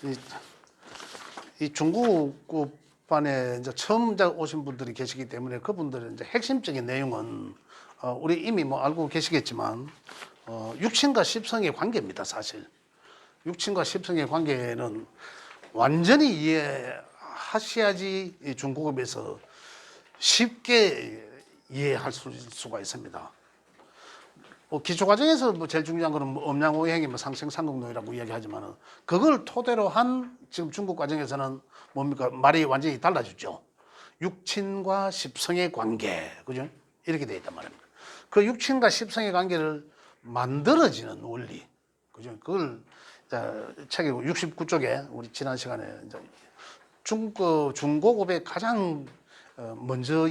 이, 이 중국반에 이제 처음 오신 분들이 계시기 때문에 그분들은 이제 핵심적인 내용은 우리 이미 뭐 알고 계시겠지만 육친과 십성의 관계입니다. 사실 육친과 십성의 관계는 완전히 이해하셔야지 이 중국어에서 쉽게 이해할 수가 있습니다. 기초 과정에서 뭐 제일 중요한 거는 뭐 음양오행이 뭐 상생상극론이라고 이야기하지만은 그걸 토대로 한 지금 중국 과정에서는 뭡니까 말이 완전히 달라졌죠. 육친과 십성의 관계, 그죠? 이렇게 돼 있단 말입니다. 그 육친과 십성의 관계를 만들어지는 원리, 그죠? 그걸 책의 69쪽에 우리 지난 시간에 이제 중고급의 가장 먼저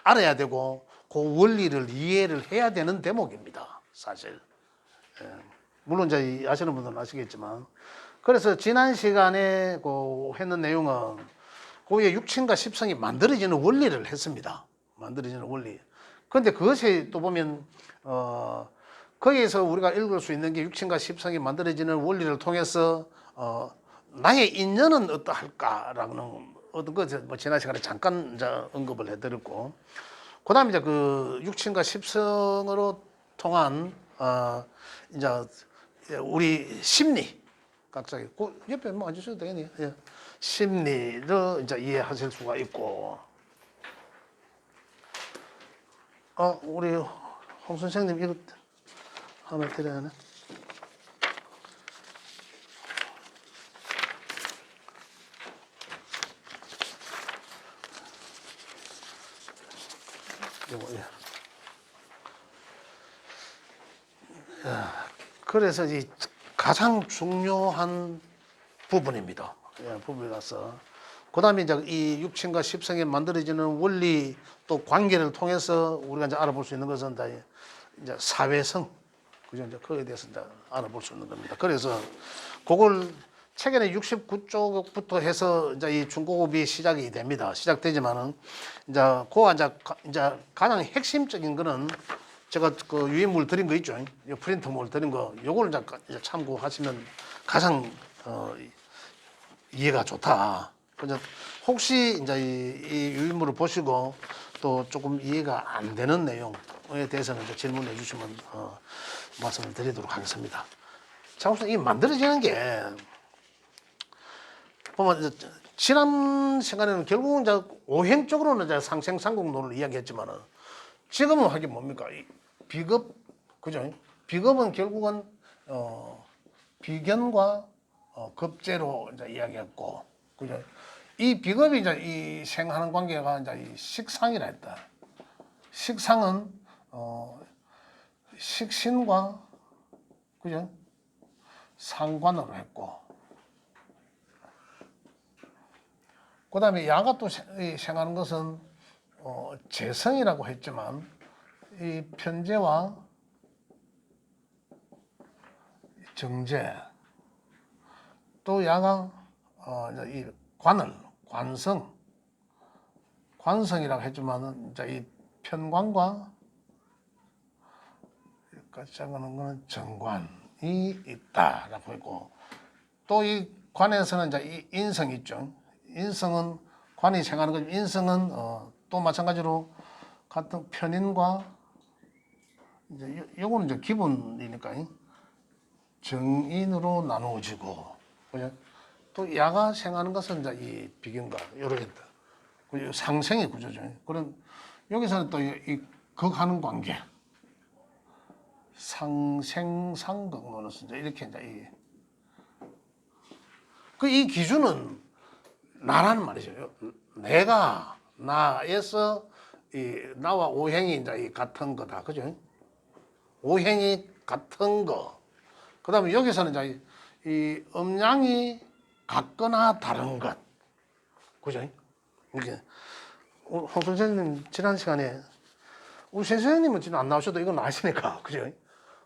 알아야 되고 그 원리를 이해를 해야 되는 대목입니다. 사실. 물론 이제 아시는 분들은 아시겠지만 그래서 지난 시간에 했는 내용은 고의 육친과 십성이 만들어지는 원리를 했습니다. 만들어지는 원리. 그런데 그것이 또 보면 거기에서 우리가 읽을 수 있는 게 육친과 십성이 만들어지는 원리를 통해서 나의 인연은 어떠할까라는 어떤 뭐 지난 시간에 잠깐 이제 언급을 해드렸고, 그다음에 이제 그 육친과 십성으로 통한 이제 우리 심리, 각자 옆에 뭐 앉으셔도 되겠네요. 예. 심리를 이제 이해하실 수가 있고, 우리 홍 선생님 이거 하나 드려야 하나? 요거, 예. 그래서 이 가장 중요한 부분입니다. 예, 부분이라서. 그 다음에 이제 이 육친과 십성에 만들어지는 원리 또 관계를 통해서 우리가 이제 알아볼 수 있는 것은 이제 사회성, 그죠? 이제 그거에 대해서 이제 알아볼 수 있는 겁니다. 그래서 그걸 최근에 69쪽부터 해서 이제 이 중고급이 시작이 됩니다. 시작되지만은 이제 이제 가장 핵심적인 거는 제가 그 유인물 드린 거 있죠. 프린트물 드린 거, 요걸 이제 참고하시면 가장 이해가 좋다. 그래서 혹시 이제 이 유인물을 보시고 또 조금 이해가 안 되는 내용에 대해서는 이제 질문해 주시면 말씀을 드리도록 하겠습니다. 자, 우선 이 만들어지는 게 보면 지난 시간에는 결국은 이제 오행적으로는 이제 상생상국론을 이야기했지만은 지금은 하긴 뭡니까? 이 비겁, 그죠? 비겁은 결국은 비견과 급제로 이제 이야기했고, 그죠? 이 비겁이 이제 이 생하는 관계가 이제 이 식상이라 했다. 식상은 식신과, 그죠? 상관으로 했고, 그 다음에 야가 또 생하는 것은 재성이라고 했지만 이 편재와 정제, 또 야가 이 관성이라고 했지만은 이제 이 편관과 여기까지 적어놓은 거는 정관이 있다라고 했고, 또 이 관에서는 이제 이 인성이 있죠. 인성은 관이 생하는 거죠. 인성은 또 마찬가지로 같은 편인과 이제 요거는 이제 기본이니까 정인으로 나누어지고, 그죠? 또 야가 생하는 것은 이제 이 비견과 이렇게 상생의 구조죠. 그런 여기서는 또 이 극하는 관계, 상생상극론을 이제 이렇게 이제 이 기준은 나라는 말이죠. 내가 나에서 나와 오행이 이제 같은 거다, 그죠? 오행이 같은 거. 그다음에 여기서는 이제 이 음양이 같거나 다른 것, 그죠? 이게 홍 선생님 지난 시간에 우리 신 선생님은 지금 안 나오셔도 이건 아시니까, 그죠?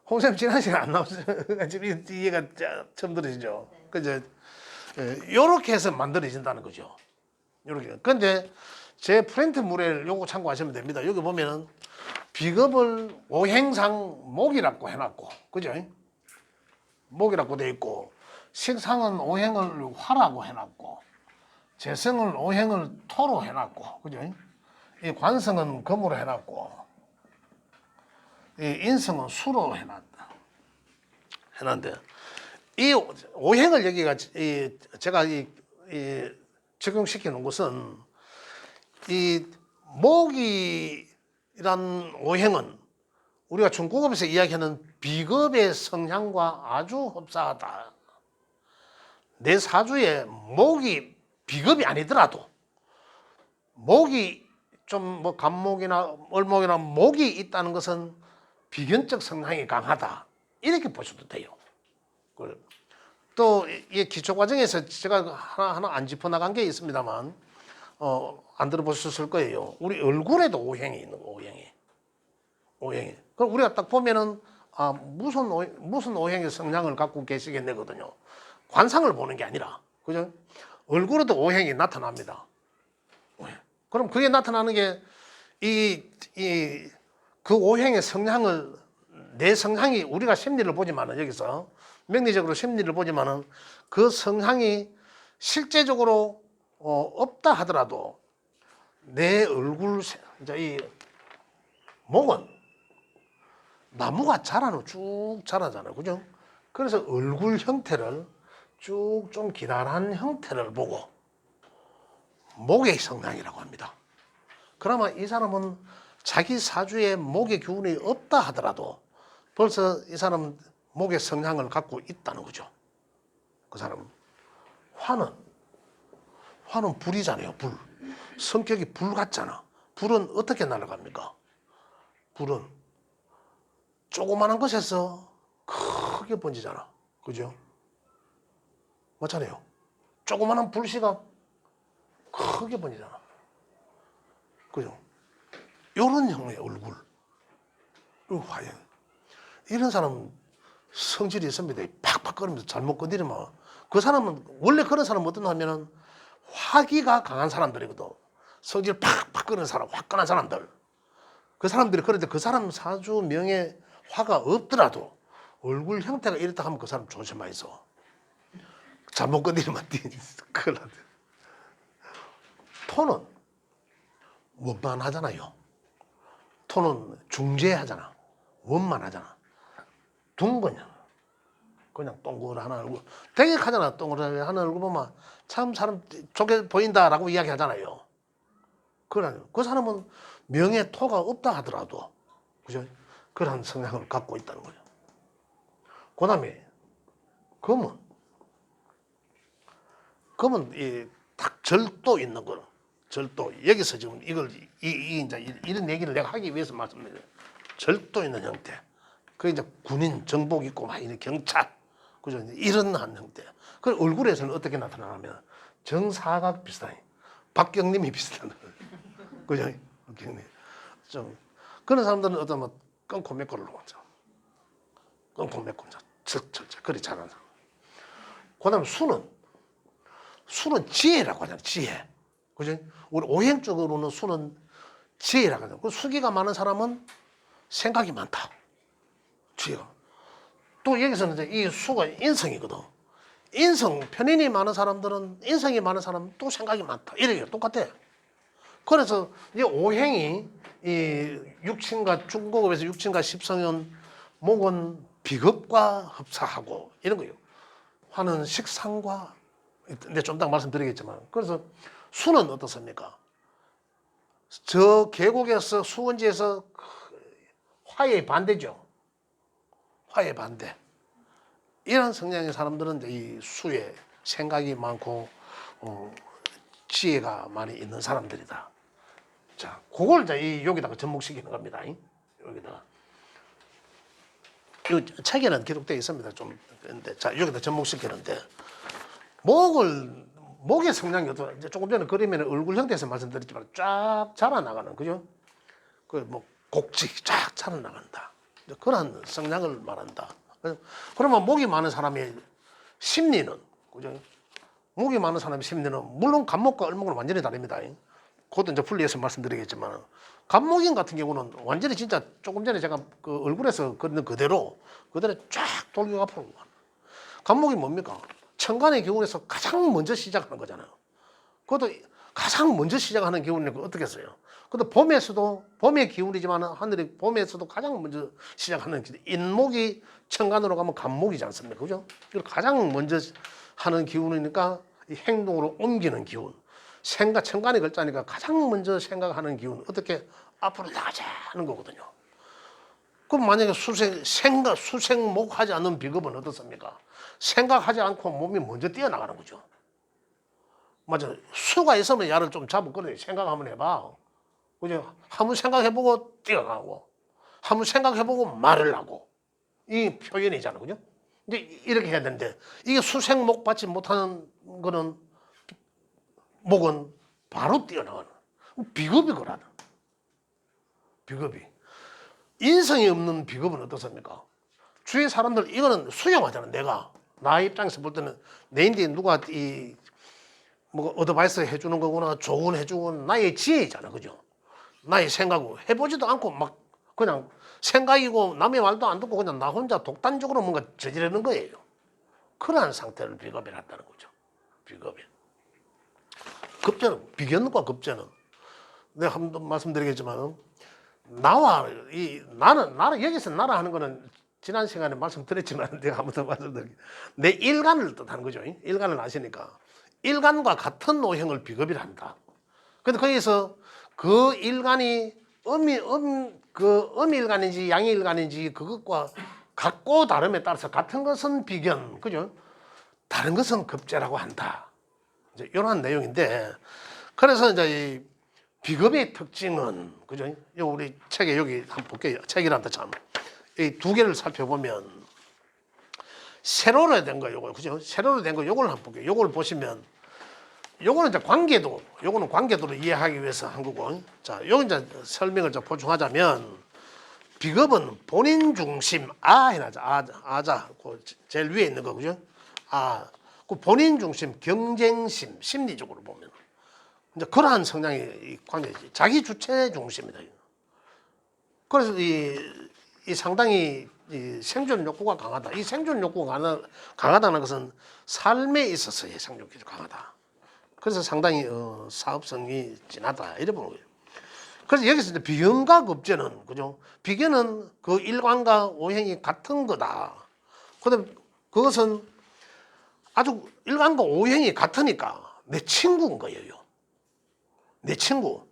홍 선생님 지난 시간 안 나오셔서 지금 이해가 처음 들으시죠? 그죠? 요렇게 해서 만들어진다는 거죠. 요렇게. 근데 제 프린트물에 요거 참고하시면 됩니다. 여기 보면은 비겁을 오행상 목이라고 해놨고, 그죠? 목이라고 돼 있고, 식상은 오행을 화라고 해놨고, 재성은 오행을 토로 해놨고, 그죠? 이 관성은 금으로 해놨고, 이 인성은 수로 해놨는데, 이 오행을 여기가 제가 적용시켜 놓은 것은, 이 목이란 오행은 우리가 중국업에서 이야기하는 비겁의 성향과 아주 흡사하다. 내 사주에 목이 비겁이 아니더라도 목이 좀 뭐 간목이나 을목이나 목이 있다는 것은 비견적 성향이 강하다. 이렇게 보셔도 돼요. 또 이 기초 과정에서 제가 하나 안 짚어 나간 게 있습니다만 안 들어보셨을 거예요. 우리 얼굴에도 오행이 있는 거, 오행이. 그럼 우리가 딱 보면은 무슨 오행의 성향을 갖고 계시겠네거든요. 관상을 보는 게 아니라, 그죠? 얼굴에도 오행이 나타납니다. 그럼 그게 나타나는 게 그 오행의 성향을, 내 성향이, 우리가 심리를 보지만은, 여기서 명리적으로 심리를 보지만은 그 성향이 실제적으로 없다 하더라도 내 얼굴, 이제 이 목은 나무가 자라는 쭉 자라잖아요, 그죠? 그래서 얼굴 형태를 쭉 좀 기다란 형태를 보고 목의 성향이라고 합니다. 그러면 이 사람은 자기 사주에 목의 기운이 없다 하더라도 벌써 이 사람은 목의 성향을 갖고 있다는 거죠. 그 사람은. 화는 불이잖아요, 불. 성격이 불 같잖아. 불은 어떻게 날아갑니까? 불은 조그마한 것에서 크게 번지잖아, 그죠? 맞잖아요. 조그마한 불씨가 크게 번지잖아, 그죠? 요런 형의 얼굴, 화형. 이런 사람은 성질이 있습니다. 팍팍 거리면서 잘못 건드리면, 그 사람은, 원래 그런 사람은 어떤 하면은 화기가 강한 사람들이거든. 성질 팍팍 거리는 사람, 화끈한 사람들. 그 사람들이 그런데 그 사람 사주 명에 화가 없더라도 얼굴 형태가 이렇다 하면 그 사람 조심해야 있어. 잘못 건드리면 큰일 나대. 토는 원만하잖아요. 토는 중재하잖아. 원만하잖아. 둥근이야. 그냥 동그란 얼굴. 되게 하잖아. 동그란 얼굴 보면 참 사람 좋게 보인다라고 이야기하잖아요. 그 사람은 명에 토가 없다 하더라도, 그죠? 그런 성향을 갖고 있다는 거죠. 그 다음에 금은 딱 절도 있는 거. 절도. 여기서 지금 이제 이런 얘기를 내가 하기 위해서 말씀드려요. 절도 있는 형태. 그 이제 군인 정복 입고 막 이런 경찰, 그죠? 이런 한 형태. 그 얼굴에서는 어떻게 나타나냐면 정사각 비슷한, 박경림이 비슷한, 그죠? 박경림. 좀 그런 사람들은 어떤 뭐 끙코 메꼬를 놓죠. 끙코 메꼬, 그리 잘하는 사람. 그다음 수는 지혜라고 하잖아요. 지혜. 그죠? 우리 오행적으로는 수는 지혜라고 하잖아요. 그 수기가 많은 사람은 생각이 많다. 지혜가. 또 여기서는 이제 이 수가 인성이거든. 편인이 많은 사람들은, 인성이 많은 사람은 또 생각이 많다. 이렇게 똑같아. 그래서 이 오행이 이 육친과 중국업에서 육친과 십성연, 목은 비겁과 흡사하고 이런 거예요. 화는 식상과, 근데 좀 이따 말씀드리겠지만, 그래서 수는 어떻습니까? 저 계곡에서, 수원지에서 화의 반대죠. 화의 반대. 이런 성향의 사람들은 이제 이 수에 생각이 많고 지혜가 많이 있는 사람들이다. 자, 그걸 이제 여기다가 접목시키는 겁니다. 여기다가. 이 책에는 기록되어 있습니다. 좀. 근데 자, 여기다 접목시키는데, 목의 성향이 어떠, 이제 조금 전에 그림에는 얼굴 형태에서 말씀드렸지만 쫙 자라나가는, 그죠? 그 뭐 곡지 쫙 자라나간다. 그런 성향을 말한다. 그러면 목이 많은 사람의 심리는, 그죠? 목이 많은 사람의 심리는 물론 간목과 을목은 완전히 다릅니다. 그것도 이제 분리해서 말씀드리겠지만, 간목인 같은 경우는 완전히 진짜 조금 전에 제가 그 얼굴에서 그리는 그대로 쫙 돌격 앞으로. 간목이 뭡니까? 천간의 기운에서 가장 먼저 시작하는 거잖아요. 그것도 가장 먼저 시작하는 기운이니까 어떻게 했어요? 그것도 봄에서도 봄의 기운이지만 하늘이 봄에서도 가장 먼저 시작하는 기운. 인목이 천간으로 가면 간목이지 않습니까? 그죠? 가장 먼저 하는 기운이니까 이 행동으로 옮기는 기운. 생각, 천간의 글자니까 가장 먼저 생각하는 기운. 어떻게 앞으로 나가자 하는 거거든요. 그럼 만약에 수생목하지 않는 비겁은 어떻습니까? 생각하지 않고 몸이 먼저 뛰어나가는 거죠. 맞아. 수가 있으면 야를 좀 잡고 생각 한번 해봐. 그죠? 한번 생각해보고 뛰어가고, 한번 생각해보고 말을 하고, 이 표현이잖아요. 그죠? 이제 이렇게 해야 되는데, 이게 수생목 받지 못하는 거는, 목은 바로 뛰어나가는. 비겁이 거라는. 비겁이. 인성이 없는 비겁은 어떻습니까? 주위 사람들, 이거는 수용하잖아, 내가. 나의 입장에서 볼 때는, 내인데 누가 어드바이스 해주는 거구나, 조언해주고, 나의 지혜잖아. 그죠? 나의 생각으로 해보지도 않고 막 그냥 생각이고 남의 말도 안 듣고 그냥 나 혼자 독단적으로 뭔가 저지르는 거예요. 그러한 상태를 비겁이란다는 거죠. 비겁이. 급제는, 비견과 급제는 내가 한 번 말씀드리겠지만 나는 여기서 나라 하는 거는 지난 시간에 말씀드렸지만 내가 한 번 더 말씀드릴게요. 내 일간을 뜻하는 거죠. 일간을 아시니까 일간과 같은 노형을 비겁이라 한다. 근데 거기서 그 일간이 음일간인지 양일간인지 그것과 같고 다름에 따라서 같은 것은 비견, 그죠? 다른 것은 급제라고 한다. 이제 이런 내용인데, 그래서 이제 이 비겁의 특징은, 그죠? 우리 책에 여기 한번 볼게요. 책이란다 참. 이 두 개를 살펴보면 세로로 된 거 요거, 그죠? 세로로 된 거 요걸 한번 볼게요. 요걸 보시면. 요거는 이제 요거는 관계도를 이해하기 위해서 한 거고. 자, 요거 이제 설명을 좀 보충하자면, 비겁은 본인 중심, 아자, 그 제일 위에 있는 거, 그죠? 그 본인 중심, 경쟁심, 심리적으로 보면. 이제 그러한 성향이 관계지. 자기 주체 중심이다. 그래서 이 상당히 이 생존 욕구가 강하다. 이 생존 욕구가 강하다는 것은 삶에 있어서의 생존 욕구가 강하다. 그래서 상당히 사업성이 진하다 이래 보는 거예요. 그래서 여기서 이제 비견과 급제는, 그죠? 비견은 그 일관과 오행이 같은 거다. 근데 그것은 아주 일관과 오행이 같으니까 내 친구인 거예요. 내 친구.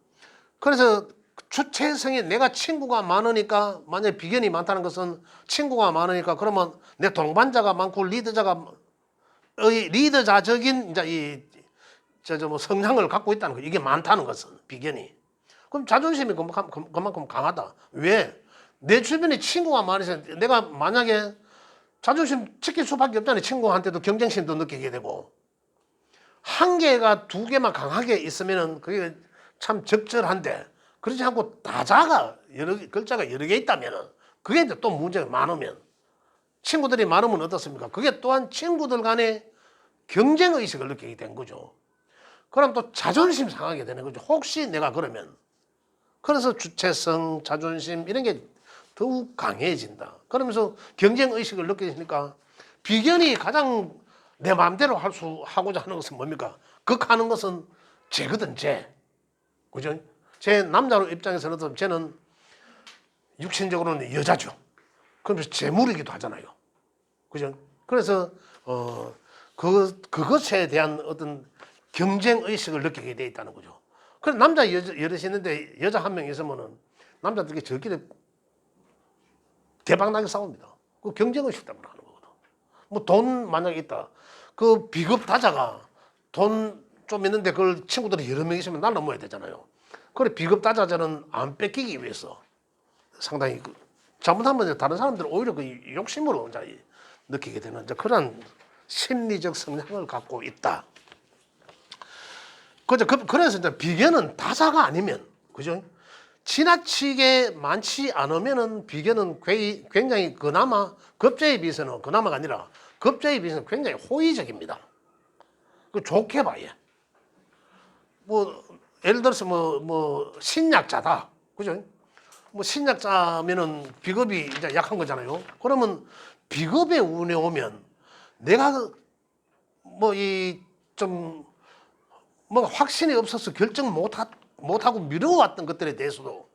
그래서 주체성이 내가 친구가 많으니까, 만약에 비견이 많다는 것은 친구가 많으니까, 그러면 내 동반자가 많고 리더자적인 이제 성향을 갖고 있다는 거죠. 이게 많다는 것은 비견이. 그럼 자존심이 그만큼 강하다. 왜? 내 주변에 친구가 많아서 내가 만약에 자존심 지킬 수밖에 없잖아요. 친구한테도 경쟁심도 느끼게 되고. 한 개가 두 개만 강하게 있으면은 그게 참 적절한데, 그렇지 않고 다자가 글자가 여러 개 있다면은 그게 이제 또 문제가 많으면, 친구들이 많으면 어떻습니까? 그게 또한 친구들 간에 경쟁 의식을 느끼게 된 거죠. 그럼 또 자존심 상하게 되는 거죠. 혹시 내가 그러면. 그래서 주체성, 자존심 이런 게 더욱 강해진다. 그러면서 경쟁 의식을 느끼니까 비견이 가장 내 마음대로 하고자 하는 것은 뭡니까? 극하는 것은 죄거든, 죄. 그죠? 제 남자로 입장에서는 쟤는 육신적으로는 여자죠. 그러면서 재물이기도 하잖아요. 그죠? 그래서 그것에 대한 어떤 경쟁 의식을 느끼게 돼 있다는 거죠. 그래서 남자 여럿이 있는데 여자 한 명 있으면은 남자들끼리 저끼리 대박나게 싸웁니다. 그 경쟁 의식 때문에 하는 거거든. 뭐 돈 만약에 있다. 그 비겁 다자가 돈 좀 있는데 그걸 친구들이 여러 명 있으면 날라먹어야 되잖아요. 그래 비겁 다자자는 안 뺏기기 위해서 상당히 잘못하면 다른 사람들은 오히려 그 욕심으로 이제 느끼게 되는 이제 그런 심리적 성향을 갖고 있다. 그래서 이제 비견은 다자가 아니면, 그죠? 지나치게 많지 않으면은 비견은 굉장히 그나마 급제에 비해서는, 그나마가 아니라 급제에 비해서는 굉장히 호의적입니다. 그 좋게 봐요. 뭐 예를 들어서 뭐 신약자다, 그죠? 뭐 신약자면은 비겁이 이제 약한 거잖아요. 그러면 비겁의 운에 오면 내가 뭐 이 좀 뭐 확신이 없어서 결정 못하고 미뤄왔던 것들에 대해서도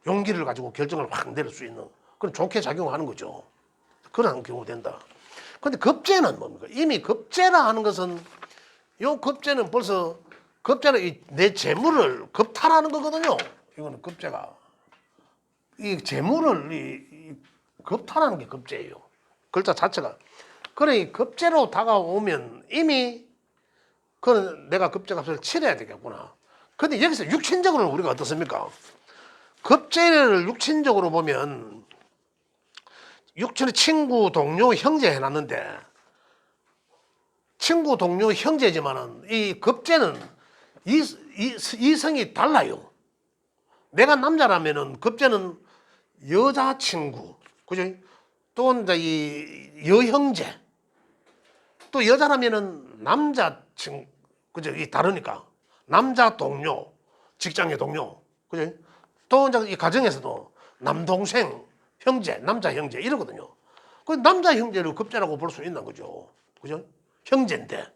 용기를 가지고 결정을 확 내릴 수 있는 그런 좋게 작용하는 거죠. 그런 경우 된다. 그런데 급제는 뭡니까? 이미 급제라 하는 것은 요 급제는 벌써 급제는 내 재물을 급탈하는 거거든요. 이거는 급제가 이 재물을 급탈하는 게 급제예요. 글자 자체가. 그래 급제로 다가오면 이미 그건 내가 급제값을 치러야 되겠구나. 근데 여기서 육신적으로는 우리가 어떻습니까? 급제를 육신적으로 보면 육신의 친구, 동료, 형제 해놨는데 친구, 동료, 형제지만은 이 급제는 이성이 달라요. 내가 남자라면은 급제는 여자 친구, 그죠? 또 이제 이 여형제, 또 여자라면은 남자 친구, 그죠? 이 다르니까 남자 동료, 직장의 동료, 그죠? 또 이제 이 가정에서도 남동생, 형제, 남자 형제 이러거든요. 그 남자 형제를 급제라고 볼 수 있는 거죠, 그죠? 형제인데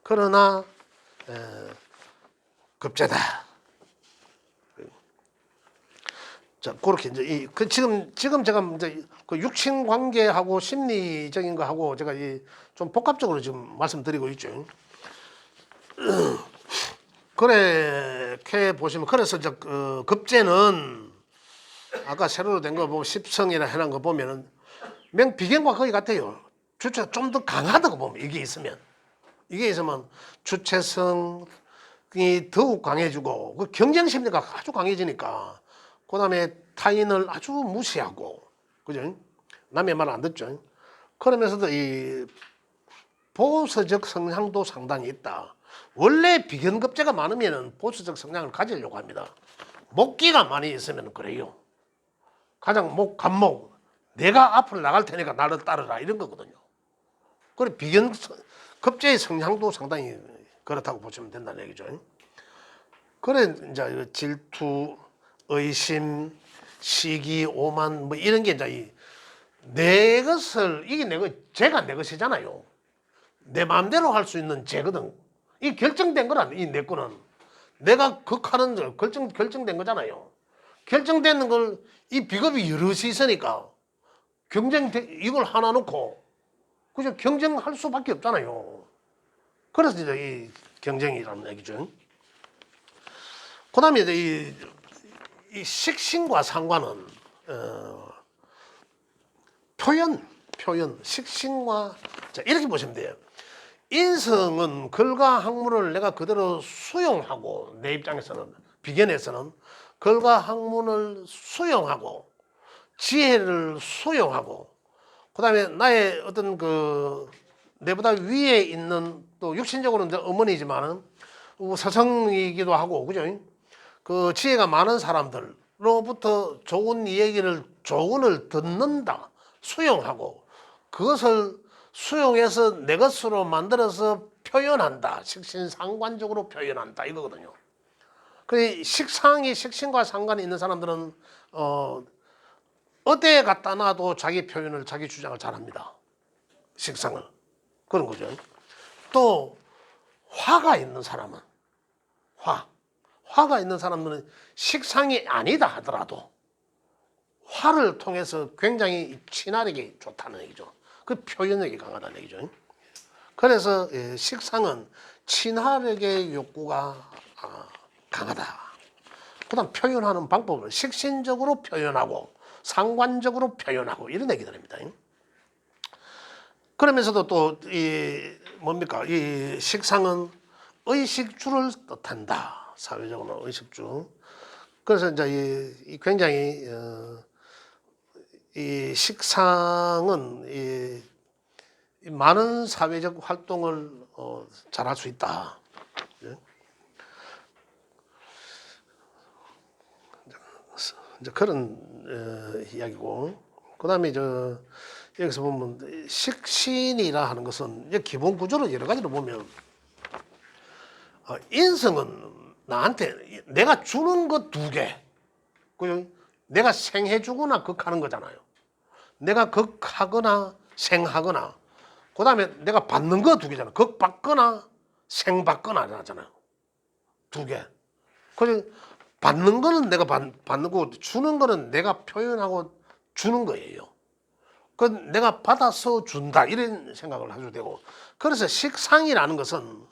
그러나 급제다. 자, 그렇게 이제 지금 제가 이제 그 육신 관계하고 심리적인 거하고 제가 좀 복합적으로 지금 말씀드리고 있죠. 그렇게 보시면 그래서 이제 급제는 아까 새로 된 거 보면 십성이라 해놓은 거 보면은 비견과 거의 같아요. 주체가 좀 더 강하다고 보면 이게 있으면 주체성이 더욱 강해지고 그 경쟁 심리가 아주 강해지니까 그 다음에 타인을 아주 무시하고 그죠? 남의 말 안 듣죠. 그러면서도 이 보수적 성향도 상당히 있다. 원래 비견급제가 많으면 보수적 성향을 가지려고 합니다. 목기가 많이 있으면 그래요. 가장 간목 내가 앞으로 나갈 테니까 나를 따르라 이런 거거든요. 그래 비견급제의 성향도 상당히 그렇다고 보시면 된다는 얘기죠. 그래 이제 질투, 의심, 시기, 오만 뭐 이런 게 이제 내 것을 이게 제가 내 것이잖아요. 내 마음대로 할 수 있는 제거든. 이 결정된 거란 이 내 거는 내가 극하는 결정된 거잖아요. 결정되는 걸 이 비겁이 여럿이 있으니까 이걸 하나 놓고 그죠 경쟁할 수밖에 없잖아요. 그래서 이제 이 경쟁이라는 얘기죠. 그다음에 이제 이 식신과 상관은 표현 식신과 자, 이렇게 보시면 돼요. 인성은 글과 학문을 내가 그대로 수용하고 내 입장에서는 비견에서는 글과 학문을 수용하고 지혜를 수용하고 그다음에 나의 어떤 그 내보다 위에 있는 또 육신적으로는 어머니지만은 서성이기도 하고 그죠? 그 지혜가 많은 사람들로부터 좋은 얘기를 조언을 듣는다 수용하고 그것을 수용해서 내 것으로 만들어서 표현한다. 식신상관적으로 표현한다. 이거거든요. 그 식신과 상관이 있는 사람들은 어디에 갖다 놔도 자기 표현을 자기 주장을 잘합니다. 식상을. 그런 거죠. 또 화가 있는 사람은 화가 있는 사람들은 식상이 아니다 하더라도 화를 통해서 굉장히 친화력이 좋다는 얘기죠. 그 표현력이 강하다는 얘기죠. 그래서 식상은 친화력의 욕구가 강하다. 그다음 표현하는 방법을 식신적으로 표현하고 상관적으로 표현하고 이런 얘기들입니다. 그러면서도 또 뭡니까? 이 식상은 의식주를 뜻한다. 사회적으로 의식주. 그래서 이제 굉장히 이 식상은 이 많은 사회적 활동을 잘할 수 있다. 이제 그런 이야기고, 그다음에 여기서 보면 식신이라 하는 것은 이제 기본 구조로 여러 가지로 보면 인성은 나한테 내가 주는 것 두 개, 그 내가 생해주거나 극하는 거잖아요. 내가 극하거나 생하거나 그 다음에 내가 받는 거 두 개잖아. 극 받거나 생 받거나 하잖아요. 두 개. 그래서 받는 거는 내가 받는 거고 주는 거는 내가 표현하고 주는 거예요. 그 내가 받아서 준다 이런 생각을 해도 되고. 그래서 식상이라는 것은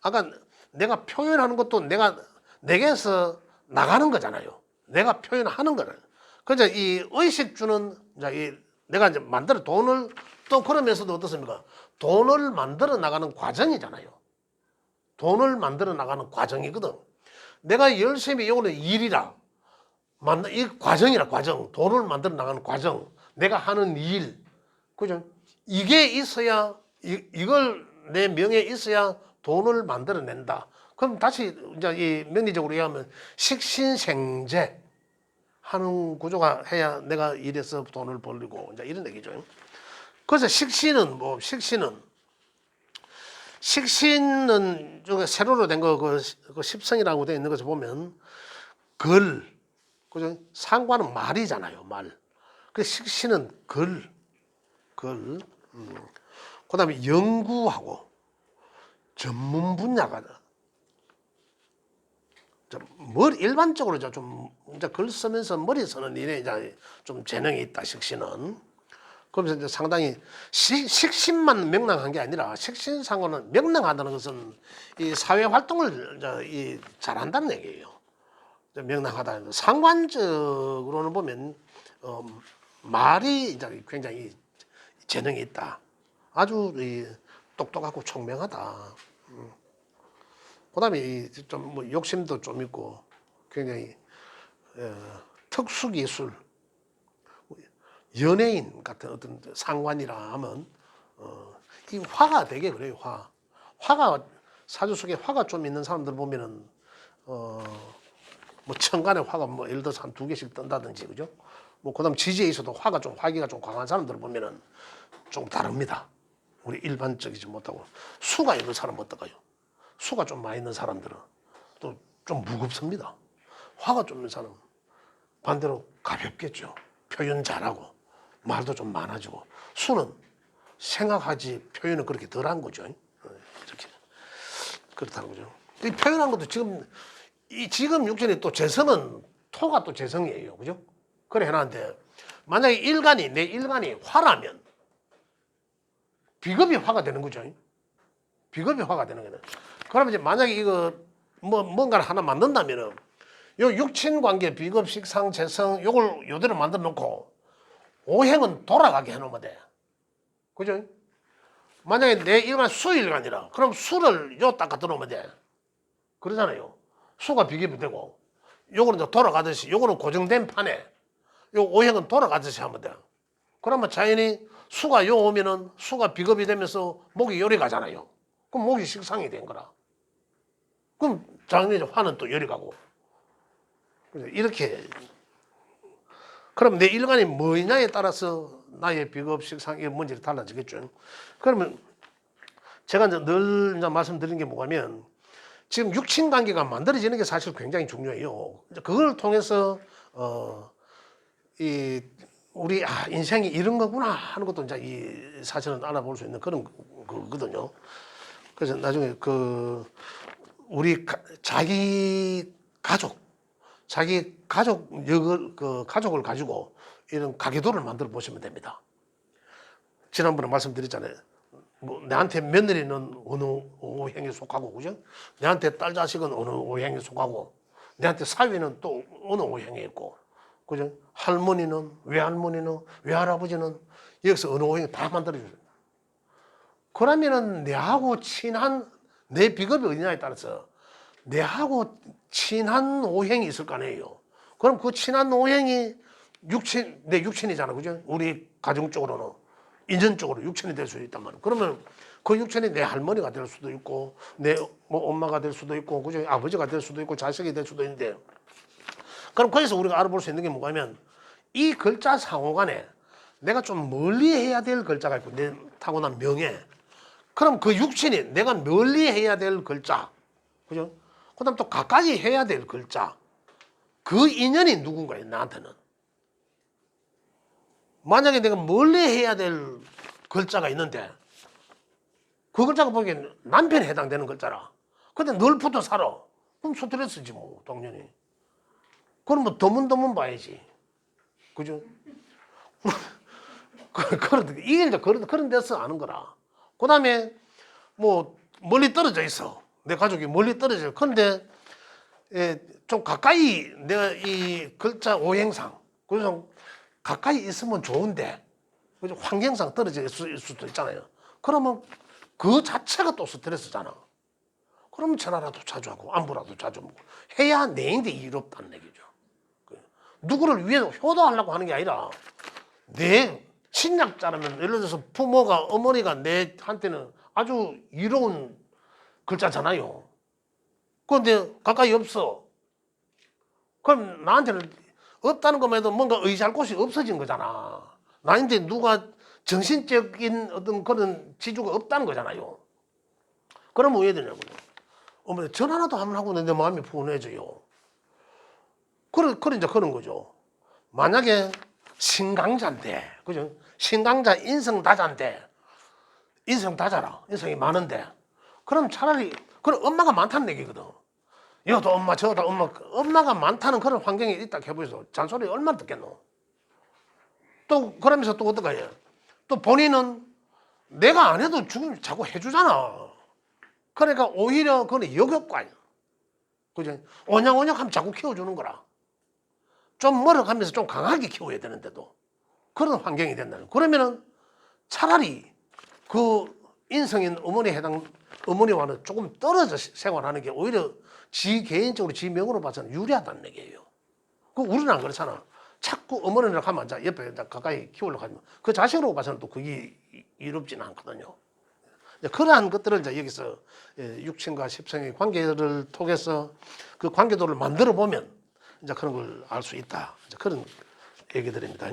아까 내가 표현하는 것도 내게서 나가는 거잖아요. 내가 표현하는 거는. 그래서 이 의식주는 이제 내가 이제 만들어 돈을 또 그러면서도 어떻습니까? 돈을 만들어 나가는 과정이잖아요. 돈을 만들어 나가는 과정이거든. 내가 열심히 이거는 일이라 이 과정이라 과정. 돈을 만들어 나가는 과정. 내가 하는 일. 그죠? 이게 있어야 이걸 내 명예에 있어야 돈을 만들어 낸다. 그럼 다시 이제 이 명리적으로 얘기하면 식신생재 하는 구조가 해야 내가 일해서 돈을 벌리고 이제 이런 얘기죠. 그래서 식신은 중에 세로로 된 거 그 십성이라고 되어 있는 것을 보면 그죠? 상관은 말이잖아요, 말. 그 식신은 글. 그다음에 연구하고 전문 분야가 일반적으로 좀 이제 글 쓰면서 머리 쓰는 일에 이제 좀 재능이 있다, 식신은. 그러면서 이제 상당히 식신만 명랑한 게 아니라 식신상으로는 명랑하다는 것은 이 사회 활동을 잘한다는 얘기예요. 명랑하다. 상관적으로는 보면 말이 이제 굉장히 재능이 있다. 아주 똑똑하고 총명하다. 그다음에 좀 뭐 욕심도 좀 있고 굉장히 특수기술, 연예인 같은 어떤 상관이라 하면 이 화가 되게 그래요. 화가 사주 속에 화가 좀 있는 사람들 보면은 뭐 천간에 화가 뭐 예를 들어서 한 두 개씩 뜬다든지 그죠? 뭐 그다음 지지에 있어도 화기가 좀 강한 사람들 보면은 좀 다릅니다. 우리 일반적이지 못하고 수가 있는 사람 어떨까요? 수가 좀 많이 있는 사람들은 또 좀 무겁습니다. 화가 좀 있는 사람은 반대로 가볍겠죠. 표현 잘하고 말도 좀 많아지고. 수는 생각하지 표현은 그렇게 덜한 거죠. 이렇게 그렇다는 거죠. 이 표현한 것도 지금 육신이 또 재성은 토가 또 재성이에요, 그죠? 그래 해놨는데 만약에 내 일간이 화라면 비겁이 화가 되는 거죠. 비겁이 화가 되는 거는. 그러면 이제 만약에 이거 뭔가를 하나 만든다면은 요 육친 관계 비겁 식상 재성 요걸 요대로 만들어 놓고 오행은 돌아가게 해 놓으면 돼. 그죠? 만약에 내 일간 수일간이라 그럼 수를 요 딱 갖다 놓으면 돼. 그러잖아요. 수가 비겁이 되고 요거는 이제 돌아가듯이 요거는 고정된 판에 요 오행은 돌아가듯이 하면 돼. 그러면 자연히 수가 요 오면은 수가 비겁이 되면서 목이 요리 가잖아요. 그럼 목이 식상이 된 거라. 그럼 당연히 화는 또 요리 가고. 이렇게. 그럼 내 일간이 뭐냐에 따라서 나의 비겁, 식상, 이게 뭔지 달라지겠죠. 그러면 제가 늘 말씀드리는 게 뭐냐면 지금 육친 관계가 만들어지는 게 사실 굉장히 중요해요. 그걸 통해서 우리 인생이 이런 거구나 하는 것도 이제 사실은 알아볼 수 있는 그런 거거든요. 그래서 나중에 우리 자기 가족을 가족을 가지고 이런 가계도를 만들어 보시면 됩니다. 지난번에 말씀드렸잖아요. 뭐 내한테 며느리는 어느 오행에 속하고, 그죠? 내한테 딸 자식은 어느 오행에 속하고, 내한테 사위는 또 어느 오행에 있고, 그죠? 할머니는, 외할머니는, 외할아버지는 여기서 어느 오행에 다 만들어줘요. 그러면은 내하고 친한, 내 비겁이 어디냐에 따라서 내하고 친한 오행이 있을 거 아니에요. 그럼 그 친한 오행이 내 육친이잖아, 그죠? 우리 가정적으로는. 인연적으로 육친이 될 수 있단 말이에요. 그러면 그 육친이 내 할머니가 될 수도 있고, 내 엄마가 될 수도 있고, 그죠? 아버지가 될 수도 있고, 자식이 될 수도 있는데, 그럼 거기서 우리가 알아볼 수 있는 게 뭐냐면, 이 글자 상호 간에 내가 좀 멀리 해야 될 글자가 있고, 내 타고난 명예. 그럼 그 육친이 내가 멀리 해야 될 글자, 그죠? 그 다음 또 가까이 해야 될 글자. 그 인연이 누군가요, 나한테는. 만약에 내가 멀리 해야 될 글자가 있는데 그 글자가 보기엔 남편에 해당되는 글자라. 근데 늘 붙어 살아. 그럼 스트레스지 뭐 당연히. 그럼 뭐 드문드문 봐야지. 그죠? 이게 이제 그런 데서 아는 거라. 그 다음에 뭐 멀리 떨어져 있어. 내 가족이 멀리 떨어져. 근데 좀 가까이 내가 이 글자 오행상 그래서 가까이 있으면 좋은데 그죠? 환경상 떨어져 있을 수도 있잖아요. 그러면 그 자체가 또 스트레스잖아. 그러면 전화라도 자주 하고 안부라도 자주 먹고 해야 내인데 이롭다는 얘기죠. 누구를 위해서 효도하려고 하는 게 아니라 내 친약자라면 예를 들어서 부모가 어머니가 내한테는 아주 이로운 글자잖아요. 그런데 가까이 없어. 그럼 나한테는 없다는 것만 해도 뭔가 의지할 곳이 없어진 거잖아. 나한테 누가 정신적인 어떤 그런 지주가 없다는 거잖아요. 그러면 왜 되냐고요. 어머니 전화라도 한번 하고 내 마음이 푸근해져요. 이제 그런 거죠. 만약에 신강자인데, 그죠? 신강자 인성다자인데, 인성다자라. 인성이 많은데, 그럼 차라리, 그럼 엄마가 많다는 얘기거든. 여도 엄마, 저도 엄마, 엄마가 많다는 그런 환경이 있다 해보세요. 잔소리 얼마나 듣겠노? 또, 그러면서 또 어떡해? 또 본인은 내가 안 해도 자꾸 해주잖아. 그러니까 오히려 그건 역효과야. 그죠? 오냥오냥 하면 자꾸 키워주는 거라. 좀 멀어가면서 좀 강하게 키워야 되는데도 그런 환경이 된다는. 그러면은 차라리 그 인성인 어머니와는 조금 떨어져 생활하는 게 오히려 지 개인적으로 지 명으로 봐서는 유리하다는 얘기예요. 그 우리는 안 그렇잖아. 자꾸 어머니랑 하면 옆에 가까이 키우려고 하지만 그 자식으로 봐서는 또 그게 이롭지는 않거든요. 그러한 것들을 이제 여기서 육친과 십성의 관계를 통해서 그 관계도를 만들어 보면 이제 그런 걸 알 수 있다. 이제 그런 얘기들입니다.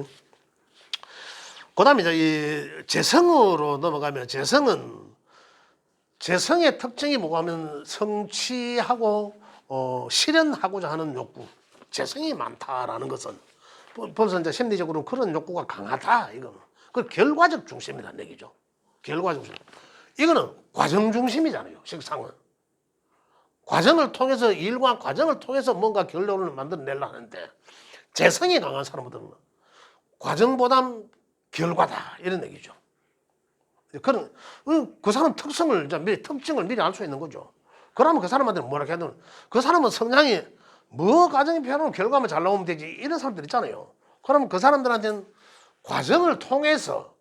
그 다음에 이제 이 재성으로 넘어가면 재성의 특징이 뭐가 하면 성취하고 실현하고자 하는 욕구. 재성이 많다라는 것은 벌써 이제 심리적으로 그런 욕구가 강하다. 이거는. 그 결과적 중심이라는 얘기죠. 결과 중심. 이거는 과정 중심이잖아요. 식상은. 과정을 통해서 일과 과정을 통해서 뭔가 결론을 만들어내려 하는데 재성이 강한 사람들은 과정보다 결과다 이런 얘기죠. 그런 그 사람 특성을 특징을 미리 알 수 있는 거죠. 그러면 그 사람한테는 뭐라 해야 되는? 그 사람은 성향이 뭐 과정이 필요하면 결과만 잘 나오면 되지 이런 사람들 있잖아요. 그러면 그 사람들한테는 과정을 통해서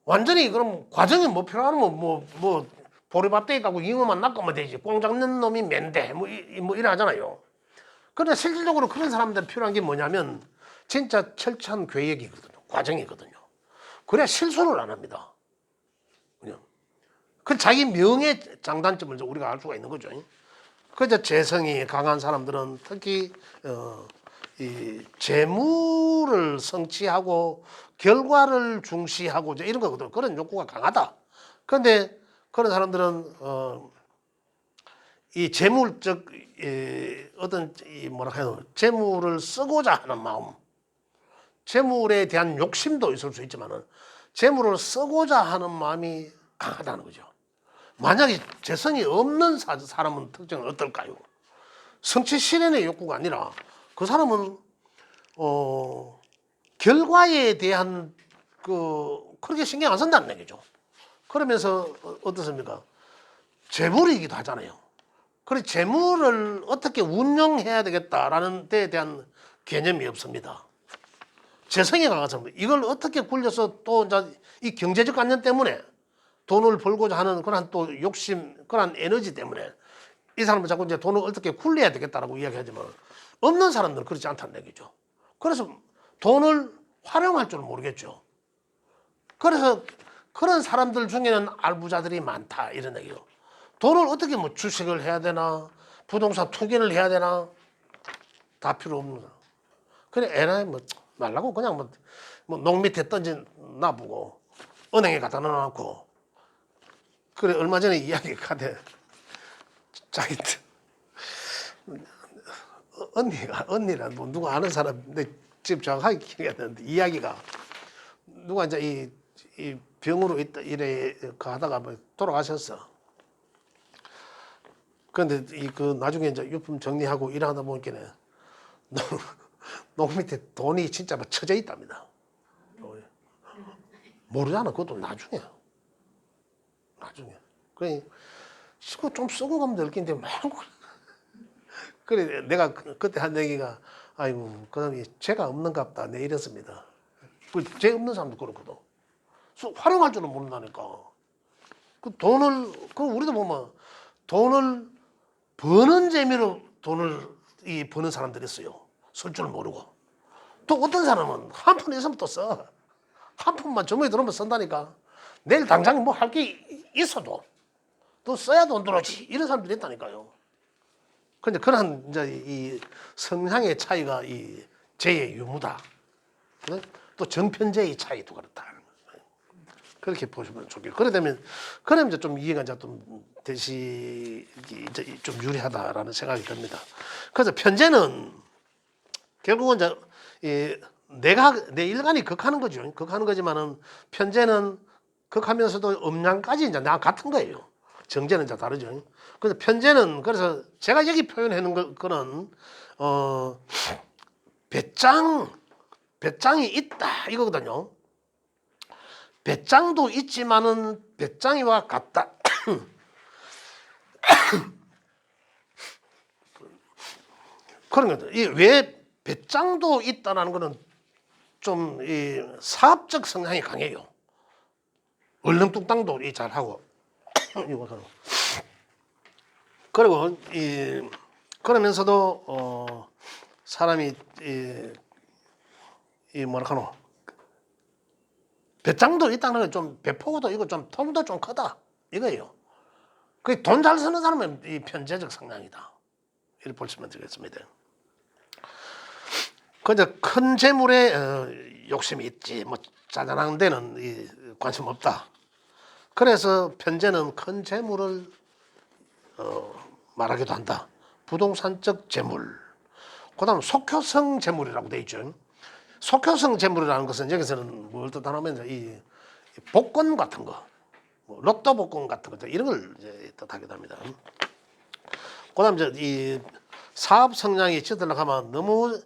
완전히 그럼 과정이 뭐 필요하면 뭐 보리밥대기 갖고 잉어만 낚으면 되지. 꽁 잡는 놈이 맨데 뭐 이러잖아요. 그런데 실질적으로 그런 사람들 필요한 게 뭐냐면 진짜 철저한 계획이거든요. 과정이거든요. 그래야 실수를 안 합니다. 그냥. 그 자기 명예 장단점을 우리가 알 수가 있는 거죠. 그래서 재성이 강한 사람들은 특히 이 재물을 성취하고 결과를 중시하고 이런 거거든. 그런 욕구가 강하다. 그런데 그런 사람들은 이 재물적 어떤 뭐라 해야 되나 재물을 쓰고자 하는 마음, 재물에 대한 욕심도 있을 수 있지만은 재물을 쓰고자 하는 마음이 강하다는 거죠. 만약에 재성이 없는 사람은 특징은 어떨까요? 성취 실현의 욕구가 아니라 그 사람은 결과에 대한 그렇게 신경 안 쓴다는 얘기죠. 그러면서 어떻습니까? 재물이기도 하잖아요. 그래서 재물을 어떻게 운영해야 되겠다라는 데에 대한 개념이 없습니다. 재성이 강한 사람, 이걸 어떻게 굴려서 또 이제 이 경제적 관념 때문에 돈을 벌고자 하는 그런 또 욕심, 그런 에너지 때문에 이 사람은 자꾸 이제 돈을 어떻게 굴려야 되겠다라고 이야기하지만 없는 사람들은 그렇지 않다는 얘기죠. 그래서 돈을 활용할 줄 모르겠죠. 그래서 그런 사람들 중에는 알부자들이 많다 이런 얘기요. 돈을 어떻게 뭐 주식을 해야 되나 부동산 투기를 해야 되나 다 필요 없는 거야. 그래 애나이 뭐 말라고 그냥 뭐 농 밑에 던진 놔보고 은행에 갖다 넣어놓고 그래 얼마 전에 이야기가 가대 자기 언니랑 뭐 누가 아는 사람 내 집 정확하게 기억이 안 나는데 이야기가 누가 이제 이 이 병으로 있다 이래 그 하다가 뭐 돌아가셨어. 그런데 그 나중에 이제 유품 정리하고 일하다 보니까는 농 밑에 돈이 진짜 막 쳐져 있답니다. 모르잖아. 그것도 나중에. 그래, 이거 좀 쓰고 가면 될 텐데 막. 그래, 내가 그때 한 얘기가 아이고, 그다음에 죄가 없는갑다. 내 이랬습니다. 죄 없는 사람도 그렇거든. 활용할 줄은 모른다니까. 그 돈을, 그 우리도 보면 돈을 버는 재미로 돈을 버는 사람들이 있어요. 쓸 줄 모르고. 또 어떤 사람은 한 푼 있으면 또 써. 한 푼만 주머니에 들어오면 쓴다니까. 내일 당장 뭐 할 게 있어도 또 써야 돈 들어오지. 이런 사람들이 있다니까요. 근데 그런 이제 이 성향의 차이가 이 죄의 유무다. 또 정편죄의 차이도 그렇다. 그렇게 보시면 좋겠고. 그러면 이제 좀 이해가 이제 좀 되시 이제 좀 유리하다라는 생각이 듭니다. 그래서 편제는 결국은 이제 내 일간이 극하는 거죠. 극하는 거지만은 편제는 극하면서도 음양까지 이제 나 같은 거예요. 정제는 이제 다르죠. 그래서 편제는 그래서 제가 여기 표현해 놓은 거는 배짱이 있다 이거거든요. 배짱도 있지만은 배짱이와 같다. 그런 거죠. 왜 배짱도 있다는 거는 좀 이 사업적 성향이 강해요. 얼렁뚱땅도 잘하고 그리고 그러면서도 사람이 뭐랄까노 배짱도 있다는 건 좀 배포도 이거 좀 통도 좀 크다 이거예요. 그 돈 잘 쓰는 사람은 이 편제적 성향이다. 이렇게 보시면 되겠습니다. 근데 큰 재물에 욕심이 있지 뭐 짜잔한 데는 관심 없다. 그래서 편제는 큰 재물을 말하기도 한다. 부동산적 재물. 그다음 속효성 재물이라고 돼 있죠. 속효성 재물이라는 것은 여기서는 뭘 뜻하냐면 이 복권 같은 거, 뭐 로또 복권 같은 거 이런 걸 이제 뜻하기도 합니다. 그다음 이제 이 사업 성향이 짙어나가면 너무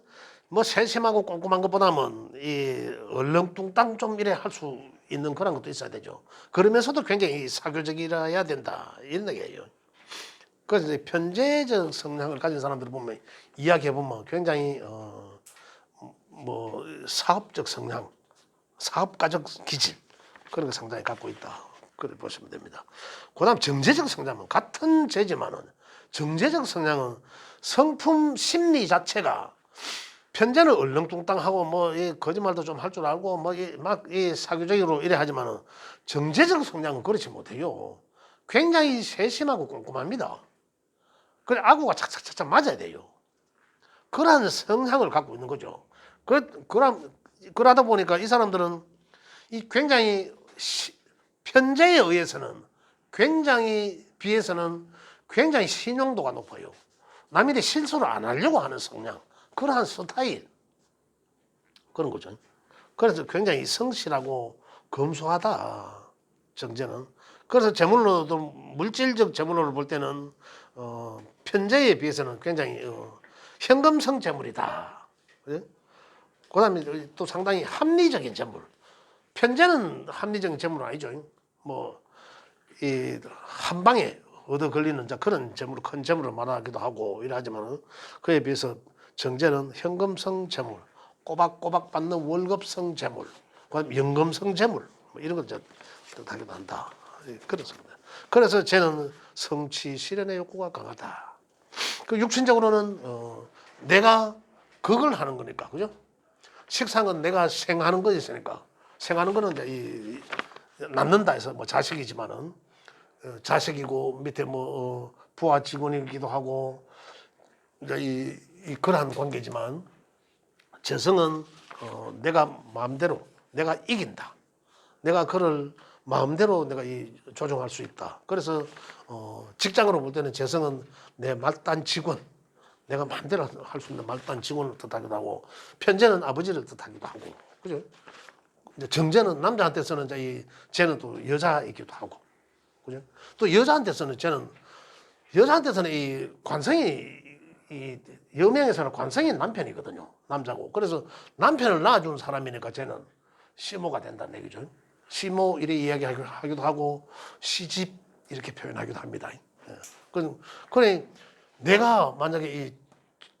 뭐 세심하고 꼼꼼한 것보다는 이 얼렁뚱땅 좀 이래 할 수 있는 그런 것도 있어야 되죠. 그러면서도 굉장히 사교적이라야 된다 이런 얘기예요. 그래서 이제 편제적 성향을 가진 사람들을 보면 이야기해 보면 굉장히 뭐 사업적 성향, 사업가적 기질 그런 거 상당히 갖고 있다. 그렇게 보시면 됩니다. 그다음 정제적 성향은 같은 죄지만은 정제적 성향은 성품 심리 자체가 편제는 얼렁뚱땅하고 뭐 거짓말도 좀 할 줄 알고 뭐 막 사교적으로 이래 하지만은 정제적 성향은 그렇지 못해요. 굉장히 세심하고 꼼꼼합니다. 그래 아구가 착착착착 맞아야 돼요. 그러한 성향을 갖고 있는 거죠. 그러다 보니까 이 사람들은 이 굉장히 편제에 의해서는 비해서는 굉장히 신용도가 높아요. 남이 실수를 안 하려고 하는 성향, 그러한 스타일 그런 거죠. 그래서 굉장히 성실하고 검소하다 정제는. 그래서 재물로도 물질적 재물로 볼 때는 편제에 비해서는 굉장히 현금성 재물이다. 그래? 그다음에 또 상당히 합리적인 재물. 편제는 합리적인 재물은 아니죠. 뭐 한 방에 얻어 걸리는 그런 재물, 큰 재물을 말하기도 하고 이러하지만 그에 비해서 정제는 현금성 재물, 꼬박꼬박 받는 월급성 재물, 그다음 연금성 재물 뭐 이런 걸 뜻하기도 한다. 그렇습니다. 그래서 쟤는 성취 실현의 욕구가 강하다. 그 육신적으로는 내가 그걸 하는 거니까, 그죠? 식상은 내가 생하는 것이니까 생하는 거는 이제 낳는다 해서 뭐 자식이지만은 자식이고 밑에 뭐 부하 직원이기도 하고 이제 그러한 관계지만 재성은 내가 마음대로 내가 이긴다. 내가 그를 마음대로 내가 조정할 수 있다. 그래서 직장으로 볼 때는 재성은 내 말단 직원, 내가 마음대로 할 수 있는 말단 직원을 뜻하기도 하고 편제는 아버지를 뜻하기도 하고, 그죠? 이제 정제는 남자한테서는 이제 이 쟤는 또 여자이기도 하고, 그죠? 또 여자한테서는 쟤는 여자한테서는 이 관성이 이 여명에서는 관성이 남편이거든요. 남자고. 그래서 남편을 낳아준 사람이니까 쟤는 시모가 된다는 얘기죠. 시모 이렇게 이야기하기도 하고 시집 이렇게 표현하기도 합니다. 예. 그래 내가 만약에 이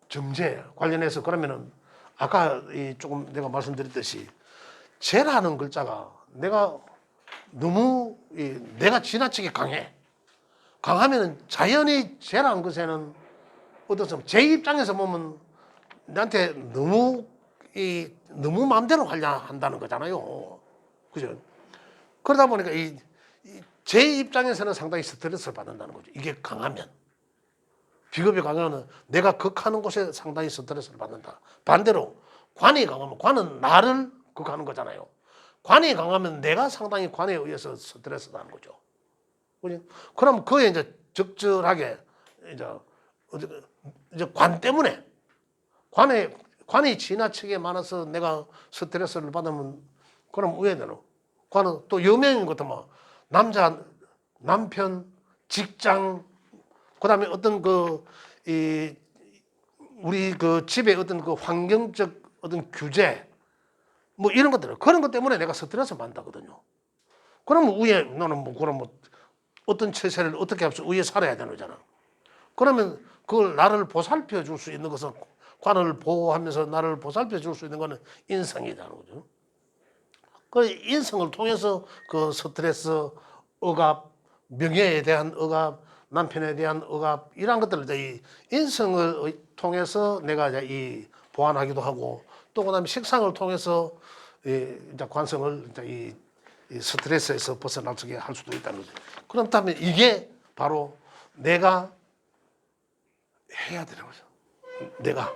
정제 관련해서 그러면은 아까 이 조금 내가 말씀드렸듯이 죄라는 글자가 내가 너무 내가 지나치게 강해. 강하면은 자연히 죄라는 것에는 어떻습니까? 제 입장에서 보면 나한테 너무 마음대로 하려 한다는 거잖아요. 그죠? 그러다 보니까 제 입장에서는 상당히 스트레스를 받는다는 거죠. 이게 강하면. 비겁이 강하면 내가 극하는 곳에 상당히 스트레스를 받는다. 반대로 관이 강하면 관은 나를 극하는 거잖아요. 관이 강하면 내가 상당히 관에 의해서 스트레스 받는 거죠. 그죠? 그럼 그에 이제 적절하게 이제 관 때문에 관이 지나치게 많아서 내가 스트레스를 받으면 그럼 의외대로 관은 또 여명인 것도 뭐 남자, 남편, 직장, 그다음에 어떤 우리 집의 어떤 환경적 어떤 규제 뭐 이런 것들 그런 것 때문에 내가 스트레스 받는다거든요. 그러면 위에 너는 그럼 어떤 처세를 어떻게 해서 위에 살아야 되는 거잖아. 그러면 그걸 나를 보살펴 줄 수 있는 것은 관을 보호하면서 나를 보살펴 줄 수 있는 것은 인성이라는 거죠. 그 인성을 통해서 그 스트레스, 억압, 명예에 대한 억압, 남편에 대한 억압 이런 것들을 이 인성을 통해서 내가 이제 보완하기도 하고 또 그다음에 식상을 통해서 이제 관성을 이제 이 스트레스에서 벗어날 수 있게 할 수도 있다는 거죠. 그렇다면 이게 바로 내가 해야 되는 거죠. 내가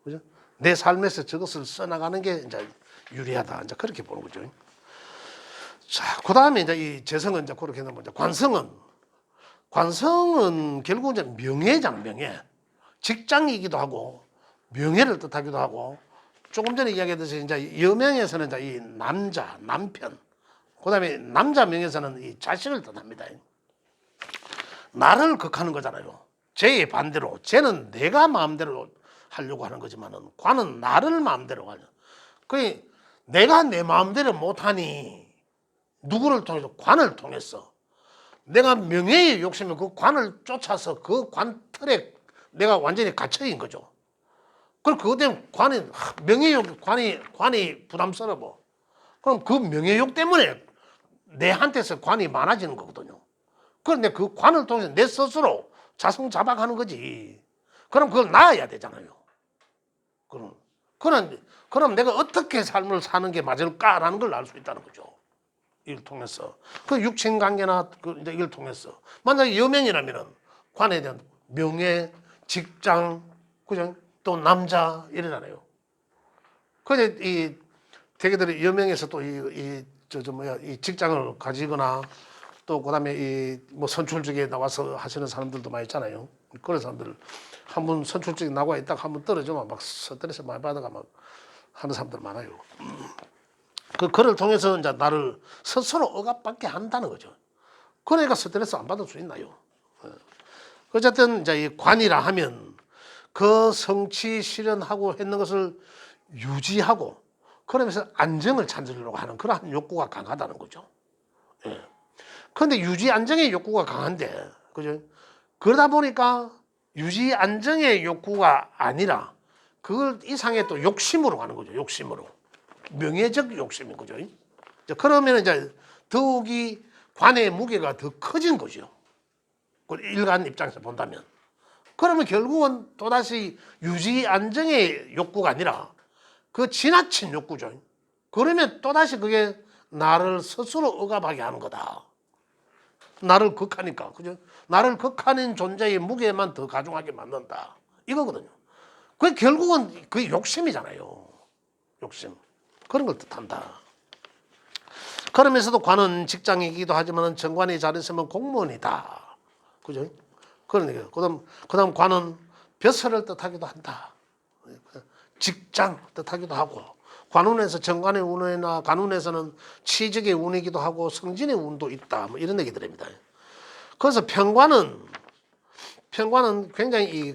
그죠? 내 삶에서 저것을 써나가는 게 이제 유리하다. 이제 그렇게 보는 거죠. 자, 그 다음에 이제 이 재성은 이제 그렇게 되면 이제 관성은 결국 이제 명예잖아, 명예. 직장이기도 하고 명예를 뜻하기도 하고 조금 전에 이야기했듯이 이제 여명에서는 이제 이 남자, 남편, 그 다음에 남자 명에서는 이 자식을 뜻합니다. 나를 극하는 거잖아요. 죄의 반대로 죄는 내가 마음대로 하려고 하는 거지만은 관은 나를 마음대로 하려. 그 내가 내 마음대로 못하니 누구를 통해서 관을 통해서 내가 명예의 욕심에 그 관을 쫓아서 그 관 틀에 내가 완전히 갇혀인 거죠. 그럼 그것 때문에 명예욕 관이 부담스러워. 그럼 그 명예욕 때문에 내한테서 관이 많아지는 거거든요. 그런데 그 관을 통해서 내 스스로 자성자박하는 거지. 그럼 그걸 낳아야 되잖아요. 그럼 내가 어떻게 삶을 사는 게 맞을까라는 걸 알 수 있다는 거죠. 이걸 통해서 그 육친 관계나 이제 이걸 통해서 만약에 여명이라면은 관에 대한 명예, 직장, 그죠? 또 남자 이러잖아요. 근데 이 대개들이 여명에서 또 이 직장을 가지거나 또 그다음에 이 뭐 선출직에 나와서 하시는 사람들도 많이 있잖아요. 그런 사람들 한 번 선출직에 나와 있다가 한 번 떨어지면 막 스트레스 많이 받아가 막 하는 사람들 많아요. 그를 통해서 이제 나를 스스로 억압받게 한다는 거죠. 그러니까 스트레스 안 받을 수 있나요? 어쨌든 이제 이 관이라 하면 그 성취 실현하고 했는 것을 유지하고 그러면서 안정을 찾으려고 하는 그러한 욕구가 강하다는 거죠. 그런데 유지 안정의 욕구가 강한데, 그죠? 그러다 보니까 유지 안정의 욕구가 아니라 그걸 이상의 또 욕심으로 가는 거죠. 욕심으로. 명예적 욕심인 거죠. 그러면 이제 더욱이 관의 무게가 더 커진 거죠. 일간 입장에서 본다면. 그러면 결국은 또다시 유지 안정의 욕구가 아니라 그 지나친 욕구죠. 그러면 또다시 그게 나를 스스로 억압하게 하는 거다. 나를 극하니까, 그죠? 나를 극하는 존재의 무게만 더 가중하게 만든다. 이거거든요. 그게 결국은 그게 욕심이잖아요. 욕심. 그런 걸 뜻한다. 그러면서도 관은 직장이기도 하지만 정관이 잘했으면 공무원이다. 그죠? 그러니까 그다음 관은 벼슬을 뜻하기도 한다. 직장 뜻하기도 하고 관운에서 정관의 운이나 간운에서는 치적의 운이기도 하고 성진의 운도 있다. 뭐 이런 얘기들입니다. 그래서 편관은 굉장히 이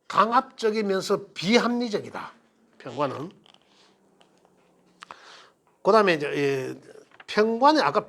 강압적이면서 비합리적이다. 편관은. 그다음에 이제 편관의 아까